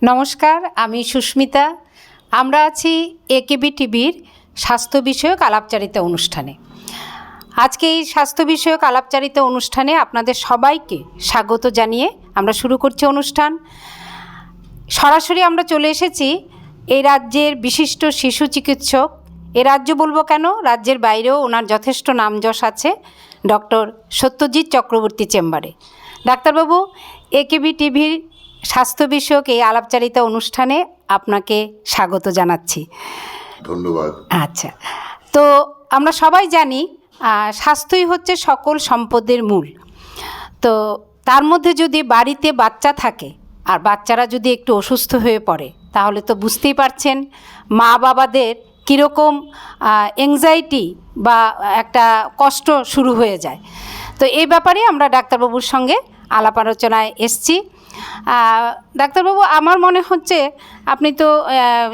নমস্কার, আমি সুস্মিতা। আমরা আছি একেবি টিভির স্বাস্থ্য বিষয়ক আলাপচারিতা অনুষ্ঠানে। আজকে এই স্বাস্থ্য বিষয়ক আলাপচারিতা অনুষ্ঠানে আপনাদের সবাইকে স্বাগত জানিয়ে আমরা শুরু করছি অনুষ্ঠান। সরাসরি আমরা চলে এসেছি এই রাজ্যের বিশিষ্ট শিশু চিকিৎসক, এ রাজ্য বলবো কেন, রাজ্যের বাইরেও ওনার যথেষ্ট নামযশ আছে, ডক্টর সত্যজিৎ চক্রবর্তী চেম্বারে। ডাক্তারবাবু, একেবি টিভির স্বাস্থ্য বিষয়ক এই আলাপচারিতা অনুষ্ঠানে আপনাকে স্বাগত জানাচ্ছি। ধন্যবাদ। আচ্ছা, তো আমরা সবাই জানি স্বাস্থ্যই হচ্ছে সকল সম্পদের মূল। তো তার মধ্যে যদি বাড়িতে বাচ্চা থাকে আর বাচ্চারা যদি একটু অসুস্থ হয়ে পড়ে, তাহলে তো বুঝতেই পারছেন মা বাবাদের কীরকম অ্যাংজাইটি বা একটা কষ্ট শুরু হয়ে যায়। তো এই ব্যাপারে আমরা ডাক্তারবাবুর সঙ্গে আলাপ আলোচনায় এসছি। ডাক্তারবাবু, আমার মনে হচ্ছে আপনি তো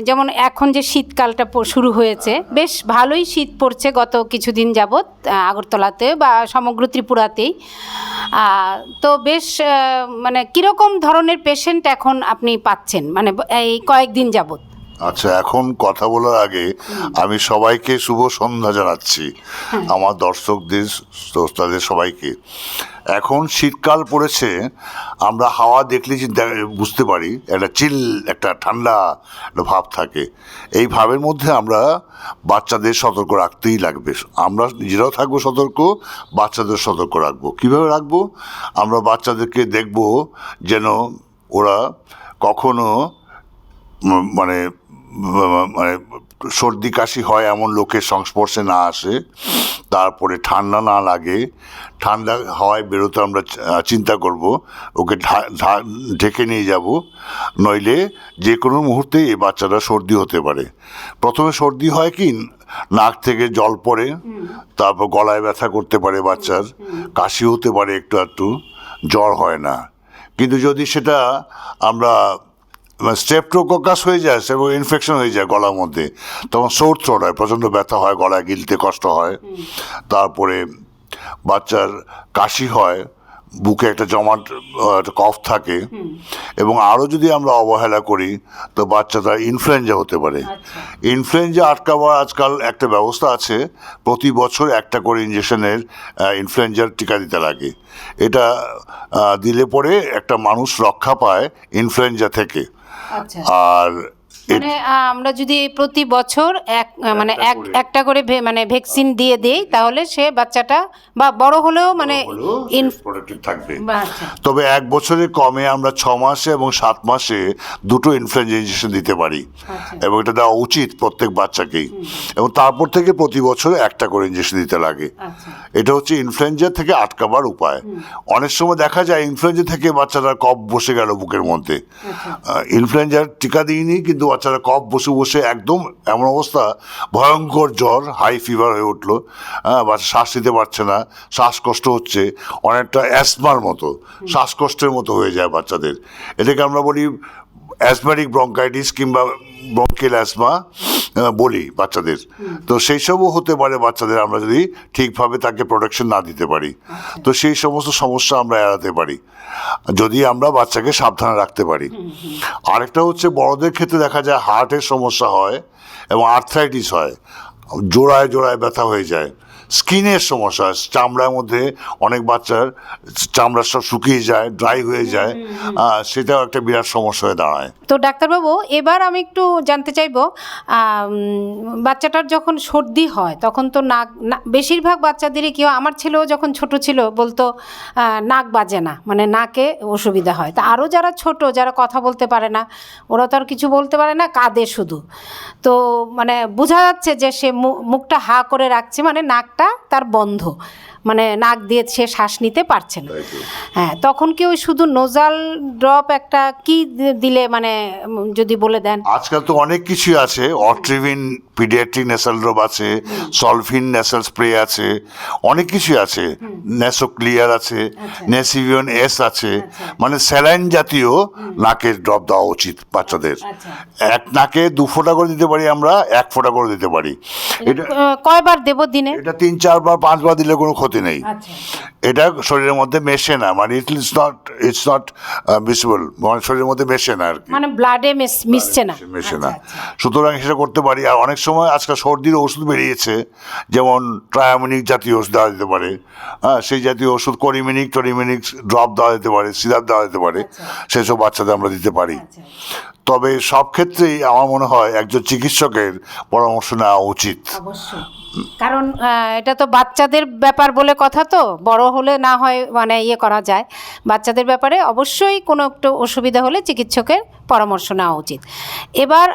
যেমন এখন যে শীতকালটা শুরু হয়েছে, বেশ ভালোই শীত পড়ছে গত কিছুদিন যাবৎ আগরতলাতে বা সমগ্র ত্রিপুরাতেই। তো বেশ মানে কীরকম ধরনের পেশেন্ট এখন আপনি পাচ্ছেন, মানে এই কয়েকদিন যাবৎ? আচ্ছা, এখন কথা বলার আগে আমি সবাইকে শুভ সন্ধ্যা জানাচ্ছি, আমার দর্শকদের, শ্রোতাদের সবাইকে। এখন শীতকাল পড়েছে, আমরা হাওয়া দেখলে বুঝতে পারি একটা চিল, একটা ঠান্ডা একটা ভাব থাকে। এই ভাবের মধ্যে আমরা বাচ্চাদের সতর্ক রাখতেই লাগবে। আমরা নিজেরাও থাকবো সতর্ক, বাচ্চাদের সতর্ক রাখবো। কীভাবে রাখবো? আমরা বাচ্চাদেরকে দেখব যেন ওরা কখনো মানে মানে সর্দি কাশি হয় এমন লোকের সংস্পর্শে না আসে, তারপরে ঠান্ডা না লাগে। ঠান্ডা হাওয়ায় বেরোতে আমরা চিন্তা করব, ওকে ঢেকে নিয়ে যাব, নইলে যে কোনো মুহূর্তে এই বাচ্চারা সর্দি হতে পারে। প্রথমে সর্দি হয় কি, নাক থেকে জল পড়ে, তারপর গলায় ব্যথা করতে পারে বাচ্চার, কাশি হতে পারে একটু একটু, জ্বর হয় না। কিন্তু যদি সেটা আমরা স্ট্রেপ্টোককাস হয়ে যায় এবং ইনফেকশন হয়ে যায় গলার মধ্যে, তখন সোর থ্রোট হয়, প্রচণ্ড ব্যথা হয়, গলায় গিলতে কষ্ট হয়। তারপরে বাচ্চার কাশি হয়, বুকে একটা জমাট কফ থাকে, এবং আরও যদি আমরা অবহেলা করি তো বাচ্চাটা ইনফ্লুয়েঞ্জা হতে পারে। ইনফ্লুয়েঞ্জা আটকাবার আজকাল একটা ব্যবস্থা আছে, প্রতি বছর একটা করে ইঞ্জেকশনের ইনফ্লুয়েঞ্জার টিকা দিতে লাগে। এটা দিলে পরে একটা মানুষ রক্ষা পায় ইনফ্লুয়েঞ্জা থেকে। আর মানে আমরা যদি প্রতি বছর একটা করে মানে ভ্যাকসিন দিয়ে দেই, তাহলে সে বাচ্চাটা বা বড় হলেও মানে প্রোটেক্টেড থাকবে। তবে এক বছরে কমে আমরা 6 মাসে এবং 7 মাসে দুটো ইনফ্লুয়েঞ্জা ইনজেকশন দিতে পারি, এবং এটা দেওয়া উচিত প্রত্যেক বাচ্চাকেই। এবং তারপর থেকে প্রতি বছরে একটা করে ইনজেকশন দিতে লাগে। এটা হচ্ছে ইনফ্লুয়েঞ্জা থেকে আটকাবার উপায়। অনেক সময় দেখা যায় ইনফ্লুয়েঞ্জা থেকে বাচ্চারা কফ বসে গেল বুকের মধ্যে, ইনফ্লুয়েঞ্জার টিকা দিইনি কিন্তু বাচ্চারা কফ বসে বসে একদম এমন অবস্থা, ভয়ঙ্কর জ্বর, হাই ফিভার হয়ে উঠলো, বাচ্চা শ্বাস নিতে পারছে না, শ্বাসকষ্ট হচ্ছে, অনেকটা অ্যাসমার মতো, শ্বাসকষ্টের মতো হয়ে যায় বাচ্চাদের। এটাকে আমরা বলি অ্যাসমাটিক ব্রঙ্কাইটিস কিংবা ব্রঙ্কিয়াল অ্যাসমা বলি বাচ্চাদের। তো সেই সবও হতে পারে বাচ্চাদের, আমরা যদি ঠিকভাবে তাকে প্রোটেকশন না দিতে পারি। তো সেই সমস্ত সমস্যা আমরা এড়াতে পারি যদি আমরা বাচ্চাকে সাবধানে রাখতে পারি। আরেকটা হচ্ছে বড়দের ক্ষেত্রে দেখা যায় হার্টের সমস্যা হয় এবং আর্থ্রাইটিস হয়, জোড়ায় জোড়ায় ব্যথা হয়ে যায়। স্কিনের সমস্যা, চামড়ার মধ্যে অনেক বাচ্চার চামড়া সব শুকিয়ে যায়, ড্রাই হয়ে যায়, সেটাও একটা বিরাট সমস্যা হয়ে দাঁড়ায়। তো ডাক্তারবাবু, এবার আমি একটু জানতে চাইবো, বাচ্চাটার যখন সর্দি হয় তখন তো নাক, বেশিরভাগ বাচ্চাদেরই কেউ, আমার ছেলেও যখন ছোট ছিল বলতো নাক বাজে না, মানে নাকে অসুবিধা হয়। তা আরও যারা ছোট, যারা কথা বলতে পারে না, ওরা তো আর কিছু বলতে পারে না, কাঁদে শুধু। তো মানে বোঝা যাচ্ছে যে সে মুখটা হা করে রাখছে, মানে নাকটা তার বন্ধ, মানে নাক দিয়ে সে শ্বাস নিতে পারছে না। হ্যাঁ, তখন কি ওই শুধু নোজাল ড্রপ একটা কি দিলে, মানে যদি বলে দেন। আজকাল তো অনেক কিছু আছে, অট্রিভিন পিডিয়াট্রিক নেসাল ড্রপ আছে, সলফিন নেসাল স্প্রে আছে, অনেক কিছু আছে, নেসো ক্লিয়ার আছে, নেসিভিয়ন এস আছে, মানে স্যালাইন জাতীয় নাকের ড্রপ দেওয়া উচিত বাচ্চাদের। এক নাকে 2 ফোঁটা করে দিতে পারি আমরা, 1 ফোঁটা করে দিতে পারি। এটা কয়বার দেব দিনে? এটা 3, 4 বার 5 বার দিলে কোনো ক্ষতি ক্ষতি নেই। আচ্ছা এটা শরীরের মধ্যে মেশে না, মানে ইটস নট ভিজিবল, মানে শরীরের মধ্যে মেশে না আর কি, মানে ব্লাডে মিশছে না। মেশে না। আচ্ছা, আচ্ছা। সুতরাং সেটা করতে পারি। আর অনেক সময় আজকাল সর্দির ওষুধ বেরিয়েছে, যেমন ট্রায়ামিনিক জাতীয় ওষুধ দেওয়া যেতে পারে, হ্যাঁ সেই জাতীয় ওষুধ, টরিমিনিক ড্রপ দেওয়া যেতে পারে, সিরাপ দেওয়া যেতে পারে, সেসব বাচ্চাদের আমরা দিতে পারি। আচ্ছা। তবে সব ক্ষেত্রেই আমার মনে হয় একজন চিকিৎসকের পরামর্শ নেওয়া উচিত। অবশ্যই, কারণ এটা তো বাচ্চাদের ব্যাপার বলে কথা, তো বড় হলে না হয় মানে ইয়ে করা যায়, বাচ্চাদের ব্যাপারে অবশ্যই কোনো একটু অসুবিধা হলে চিকিৎসকের পরামর্শ নেওয়া উচিত। এবার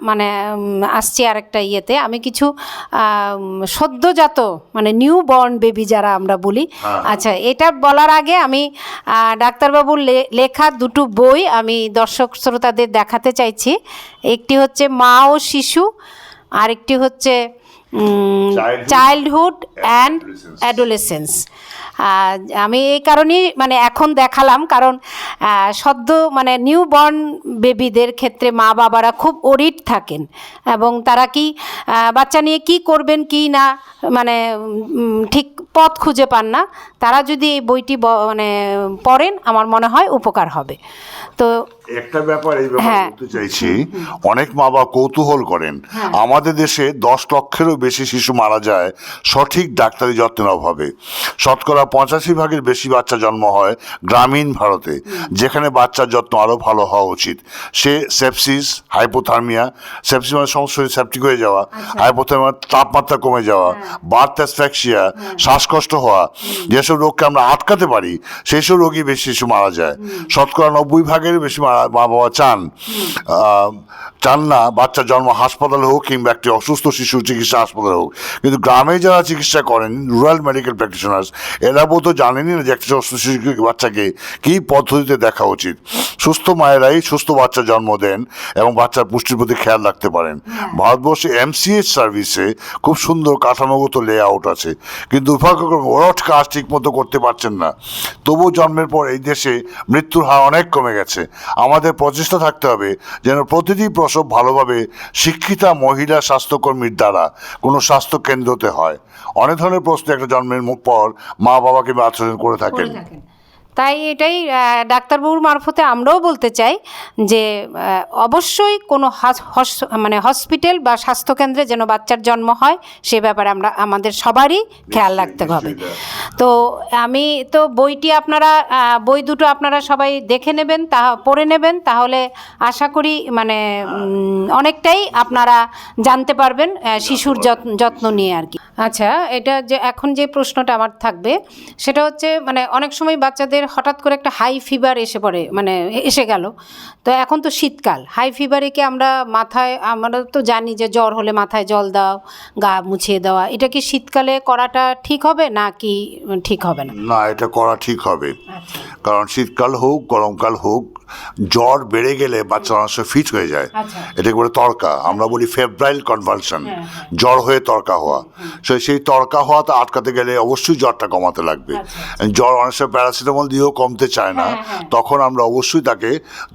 মানে আসছি আরেকটা ইয়েতে, আমি কিছু সদ্যজাত মানে নিউ বর্ন বেবি যারা আমরা বলি, আচ্ছা এটা বলার আগে আমি ডাক্তারবাবুর লেখা দুটো বই আমি দর্শক শ্রোতাদের দেখাতে চাইছি। একটি হচ্ছে মা ও শিশু, আরেকটি হচ্ছে চাইল্ডহুড অ্যান্ড অ্যাডোলেসেন্স। আমি এই কারণেই মানে এখন দেখালাম, কারণ সদ্য মানে নিউ বর্ন বেবিদের ক্ষেত্রে মা বাবারা খুব ওরিড থাকেন, এবং তারা কি বাচ্চা নিয়ে কি করবেন কি না মানে ঠিক পথ খুঁজে পান না। তারা যদি এই বইটি মানে পড়েন আমার মনে হয় উপকার হবে। তো একটা ব্যাপার এই ব্যাপারে বলতে চাইছি, অনেক মা বাবা কৌতূহল করেন, আমাদের দেশে 10 লক্ষেরও বেশি শিশু মারা যায় সঠিক ডাক্তারি যত্নের অভাবে। শতকরা 85% বেশি বাচ্চা জন্ম হয় গ্রামীণ ভারতে, যেখানে বাচ্চার যত্ন আরও ভালো হওয়া উচিত। সে সেপসিস, হাইপোথার্মিয়া, সেপসিস মানে সমস্ত শরীর সেপটিক হয়ে যাওয়া, হাইপোথার্মিয়া তাপমাত্রা কমে যাওয়া, বার্থ অ্যাসফ্যাক্সিয়া, শ্বাসকষ্ট হওয়া, যেসব রোগকে আমরা আটকাতে পারি সেই সব রোগী বেশি শিশু মারা যায়। শতকরা 90% বেশি মা বাবা চান না বাচ্চার জন্ম হাসপাতালে হোক কিংবা একটি অসুস্থ শিশু চিকিৎসা হাসপাতালে হোক। কিন্তু গ্রামে যারা চিকিৎসা করেন, রুরাল মেডিকেল প্র্যাকটিশনার্স, এরা বোধ জানেনই না যে একটি অসুস্থ শিশু বাচ্চাকে কী পদ্ধতিতে দেখা উচিত। সুস্থ মায়েরাই সুস্থ বাচ্চা জন্ম দেন এবং বাচ্চার পুষ্টির প্রতি খেয়াল রাখতে পারেন। ভারতবর্ষে MCH সার্ভিসে খুব সুন্দর কাঠামোগত লেআউট আছে, কিন্তু দুর্ভাগ্যক্রমে ওরা কাজ ঠিক মতো করতে পারছেন না। তবু জন্মের পর এই দেশে মৃত্যুর হার অনেক কমে গেছে। আমাদের প্রচেষ্টা থাকতে হবে যেন প্রতিটি প্রসব ভালোভাবে শিক্ষিতা মহিলা স্বাস্থ্যকর্মীর দ্বারা কোনো স্বাস্থ্য কেন্দ্রতে হয়। অনেক ধরনের প্রশ্ন একটা জন্মের পর মা বাবাকে আচরণ করে থাকেন। তাই এটাই ডাক্তারবাবুর মারফতে আমরাও বলতে চাই যে অবশ্যই কোনো মানে হসপিটাল বা স্বাস্থ্যকেন্দ্রে যেন বাচ্চার জন্ম হয় সে ব্যাপারে আমাদের সবারই খেয়াল রাখতে হবে। তো আমি তো বইটি বই দুটো আপনারা সবাই দেখে নেবেন, পড়ে নেবেন, তাহলে আশা করি মানে অনেকটাই আপনারা জানতে পারবেন শিশুর যত্ন নিয়ে আর কি। আচ্ছা, এটা যে এখন যে প্রশ্নটা আমার থাকবে সেটা হচ্ছে মানে অনেক সময় বাচ্চাদের হঠাৎ করে একটা হাই ফিভার এসে গেল, তো এখন তো শীতকাল, হাই ফিভারে কি আমরা তো জানি যে জ্বর হলে মাথায় জল দাও, গা মুছিয়ে দেওয়া, এটা কি শীতকালে করাটা ঠিক হবে না কি ঠিক হবে না? না, এটা করা ঠিক হবে, কারণ শীতকাল হোক গরমকাল হোক জ্বর বেড়ে গেলে বাচ্চা অনেক সময় ফিট হয়ে যায়, এটাকে বলে তরকা, আমরা বলি ফেব্রাইল কনভালশন, জ্বর হয়ে তরকা হওয়া। সেই তরকা হওয়াটা আটকাতে গেলে অবশ্যই জ্বরটা কমাতে লাগবে। জ্বর অনেক সময় প্যারাসিটামল দিয়েও কমতে চায় না, তখন আমরা অবশ্যই তাকে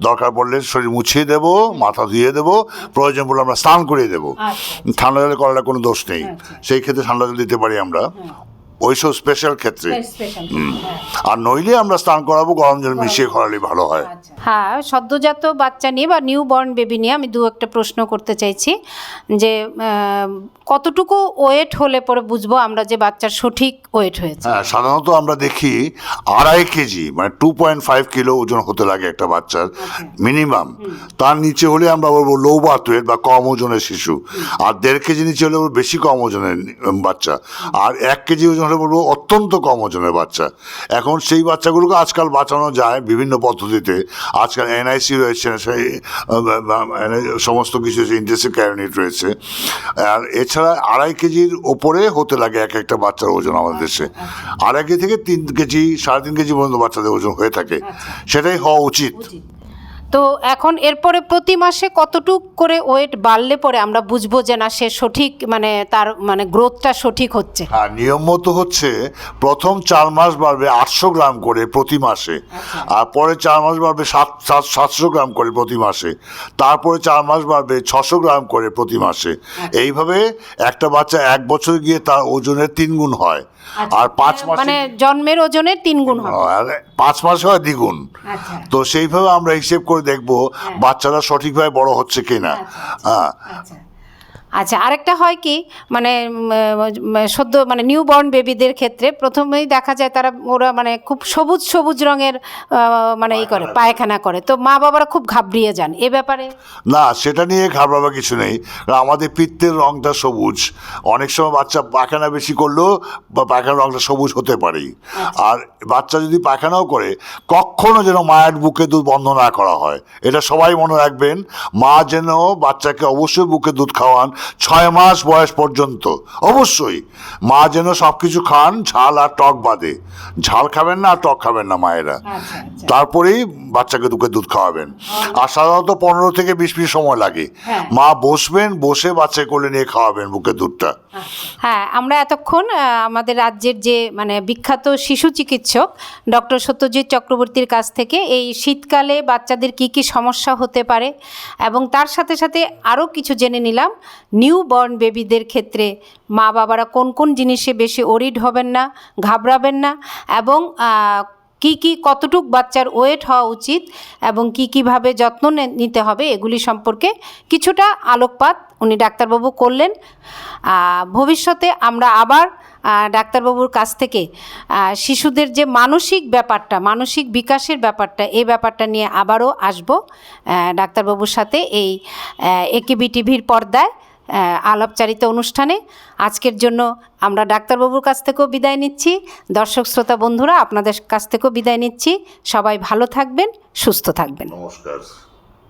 দরকার পড়লে শরীর মুছিয়ে দেব, মাথা ধুয়ে দেব, প্রয়োজন পড়লে আমরা স্নান করিয়ে দেবো। ঠান্ডা জলে করালে কোনো দোষ নেই, সেই ক্ষেত্রে ঠান্ডা জল দিতে পারি আমরা ওইসব স্পেশাল ক্ষেত্রে। আর নইলে আমরা স্নান করাবো, গরম জল মিশিয়ে করালে ভালো হয়। হ্যাঁ, সদ্যজাত বাচ্চা নিয়ে বা নিউ বর্ন বেবি নিয়ে আমি একটা প্রশ্ন করতে চাইছি যে কতটুকু ওয়েট হলে পরে বুঝবো আমরা যে বাচ্চার সঠিক ওয়েট হয়েছে? হ্যাঁ, সাধারণত আমরা দেখি 2.5 কেজি মানে 2.5 কিলো ওজন হতে লাগে একটা বাচ্চার মিনিমাম। তার নিচে হলে আমরা বলবো লো বার্থ ওয়েট বা কম ওজনের শিশু, আর 1.5 কেজি নিচে হলে বেশি কম ওজনের বাচ্চা, আর 1 কেজি ওজন হলে বলবো অত্যন্ত কম ওজনের বাচ্চা। এখন সেই বাচ্চাগুলোকে আজকাল বাঁচানো যায় বিভিন্ন পদ্ধতিতে। আজকাল NIC রয়েছে, সেই সমস্ত কিছু ইন্টেন্সিভ কেয়ার ইউনিট রয়েছে। আর এছাড়া 2.5 কেজির ওপরে হতে লাগে এক একটা বাচ্চার ওজন আমাদের দেশে। 2.5 কেজি থেকে 3 কেজি 3.5 কেজি পর্যন্ত বাচ্চাদের ওজন হয়ে থাকে, সেটাই হওয়া উচিত। তো এখন এরপরে প্রতি মাসে কতটুক করে ওয়েট বাড়লে পরে আমরা বুঝবো যে না সে সঠিক মানে তার মানে গ্রোথটা সঠিক হচ্ছে? হ্যাঁ, নিয়ম মতো হচ্ছে প্রথম 4 মাস বাড়বে 800 গ্রাম করে প্রতি মাসে, আর পরে 4 মাস বাড়বে 700 গ্রাম করে প্রতি মাসে, তারপরে 4 মাস বাড়বে 600 গ্রাম করে প্রতি মাসে। এইভাবে একটা বাচ্চা 1 বছর গিয়ে তার ওজনের 3 গুণ হয়। আর 5 মাসে মানে জন্মের ওজনের 3 গুণ হবে। আর 5 মাসে হয় দ্বিগুণ। আচ্ছা তো সেইভাবে আমরা হিসেব করে দেখব বাচ্চারা সঠিকভাবে বড় হচ্ছে কিনা। হ্যাঁ, আচ্ছা আচ্ছা, আরেকটা হয় কি মানে সদ্য মানে নিউ বর্ন বেবিদের ক্ষেত্রে প্রথমেই দেখা যায় ওরা মানে খুব সবুজ সবুজ রঙের মানে করে পায়খানা করে, তো মা বাবারা খুব ঘাবড়িয়ে যান এ ব্যাপারে। না, সেটা নিয়ে ঘাবড়াবার কিছু নেই, কারণ আমাদের পিত্তের রংটা সবুজ। অনেক সময় বাচ্চা পায়খানা বেশি করলেও বা পায়খানার রংটা সবুজ হতে পারেই। আর বাচ্চা যদি পায়খানাও করে কখনো যেন মায়ের বুকে দুধ বন্ধ না করা হয়, এটা সবাই মনে রাখবেন। মা যেন বাচ্চাকে অবশ্যই বুকে দুধ খাওয়ান 6 মাস বয়স পর্যন্ত। অবশ্যই মা যেন সব কিছু খান, ঝাল আর টক বাদে। ঝাল খাবেন না আর টক খাবেন না মায়েরা, তারপরেই বাচ্চাকে দুধ খাওয়াবেন। আর সাধারণত 15 থেকে 20 মিনিট সময় লাগে। মা বসবেন, বসে বাচ্চাকে কোলে নিয়ে খাওয়াবেন বুকের দুধটা। হ্যাঁ, আমরা এতক্ষণ আমাদের রাজ্যের যে মানে বিখ্যাত শিশু চিকিৎসক ডক্টর সত্যজিৎ চক্রবর্তীর কাছ থেকে এই শীতকালে বাচ্চাদের কি কি সমস্যা হতে পারে এবং তার সাথে সাথে আরও কিছু জেনে নিলাম নিউ বর্ন বেবিদের ক্ষেত্রে মা বাবারা কোন কোন জিনিসে বেশি ওরিড হবেন না, ঘাবড়াবেন না, এবং কি কতটুক বাচ্চার ওয়েট হওয়া উচিত এবং কীভাবে যত্ন নিতে হবে এগুলি সম্পর্কে কিছুটা আলোকপাত উনি ডাক্তারবাবু করলেন। ভবিষ্যতে আমরা আবার ডাক্তারবাবুর কাছ থেকে শিশুদের যে মানসিক ব্যাপারটা, মানসিক বিকাশের ব্যাপারটা, এই ব্যাপারটা নিয়ে আবারও আসবো ডাক্তারবাবুর সাথে এই একেবি টিভির পর্দায় আলাপচারিতা অনুষ্ঠানে। আজকের জন্য আমরা ডাক্তারবাবুর কাছ থেকেও বিদায় নিচ্ছি, দর্শক শ্রোতা বন্ধুরা আপনাদের কাছ থেকেও বিদায় নিচ্ছি। সবাই ভালো থাকবেন, সুস্থ থাকবেন। নমস্কার।